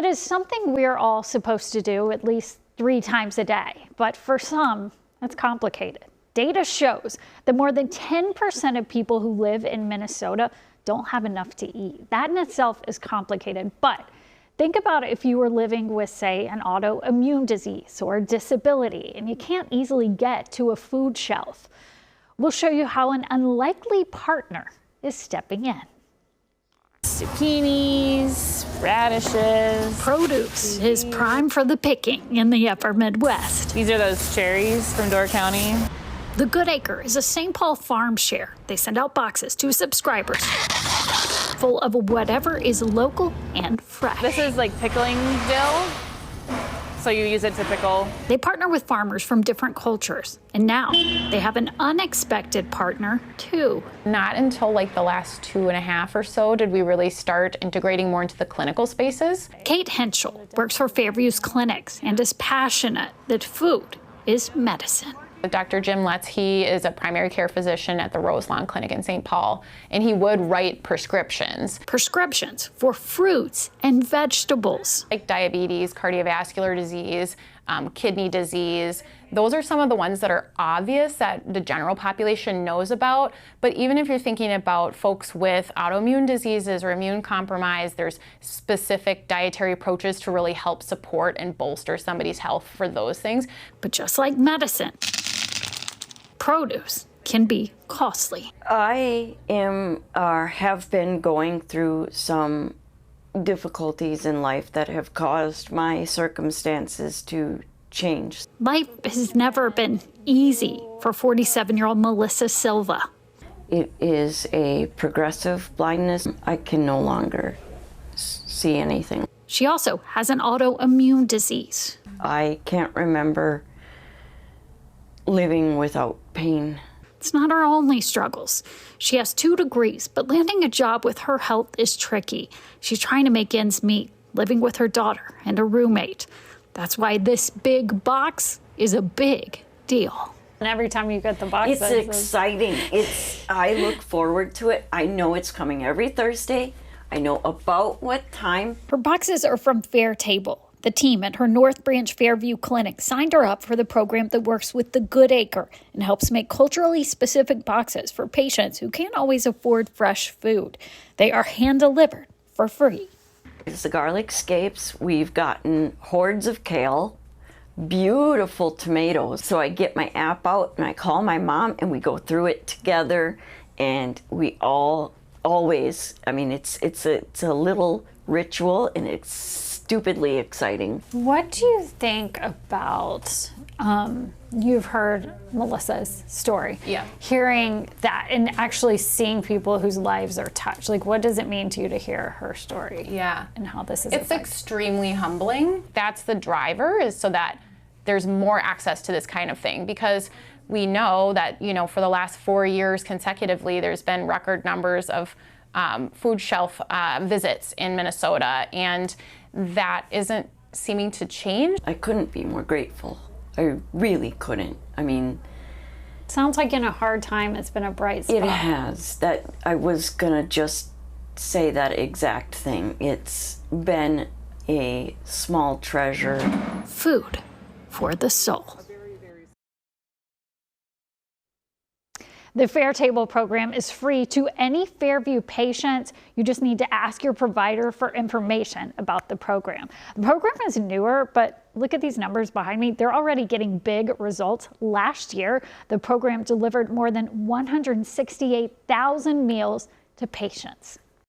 it is something we're all supposed to do at least 3 times a day, but for some, it's complicated. Data shows that more than 10% of people who live in Minnesota don't have enough to eat. That in itself is complicated, but think about if you were living with, say, an autoimmune disease or a disability, and you can't easily get to a food shelf. We'll show you how an unlikely partner is stepping in. Zucchinis, radishes. Produce is prime for the picking in the upper Midwest. These are those cherries from Door County. The Good Acre is a St. Paul farm share. They send out boxes to subscribers full of whatever is local and fresh. This is like pickling dill, so you use it to pickle. They partner with farmers from different cultures, and now they have an unexpected partner too. Not until like the last 2.5 or so did we really start integrating more into the clinical spaces. Kate Henschel works for Fairview's clinics and is passionate that food is medicine. Dr. Jim Letts, he is a primary care physician at the Roselawn Clinic in St. Paul, and he would write prescriptions. Prescriptions for fruits and vegetables. Like diabetes, cardiovascular disease, kidney disease. Those are some of the ones that are obvious that the general population knows about. But even if you're thinking about folks with autoimmune diseases or immune compromise, there's specific dietary approaches to really help support and bolster somebody's health for those things. But just like medicine, produce can be costly. I am or have been going through some difficulties in life that have caused my circumstances to change. Life has never been easy for 47-year-old Melissa Silva. It is a progressive blindness. I can no longer see anything. She also has an autoimmune disease. I can't remember living without pain. It's not her only struggles. She has 2 degrees, but landing a job with her health is tricky. She's trying to make ends meet, living with her daughter and a roommate. That's why this big box is a big deal. And every time you get the box, it's exciting. I look forward to it. I know it's coming every Thursday. I know about what time. Her boxes are from Fair Table. The team at her North Branch Fairview Clinic signed her up for the program that works with the Good Acre and helps make culturally specific boxes for patients who can't always afford fresh food. They are hand-delivered for free. It's the garlic scapes. We've gotten hordes of kale, beautiful tomatoes. So I get my app out and I call my mom and we go through it together, and we always, I mean, it's a little ritual, and it's stupidly exciting. What do you think about, you've heard Melissa's story. Yeah. Hearing that and actually seeing people whose lives are touched. Like, what does it mean to you to hear her story? Yeah. And how this is It's extremely humbling. That's the driver, is so that there's more access to this kind of thing, because we know that, you know, for the last 4 years consecutively, there's been record numbers of food shelf visits in Minnesota, and that isn't seeming to change. I couldn't be more grateful. I really couldn't. I mean, sounds like in a hard time, it's been a bright spot. It has. That I was gonna just say that exact thing. It's been a small treasure. Food for the soul. The Fair Table program is free to any Fairview patient. You just need to ask your provider for information about the program. The program is newer, but look at these numbers behind me. They're already getting big results. Last year, the program delivered more than 168,000 meals to patients.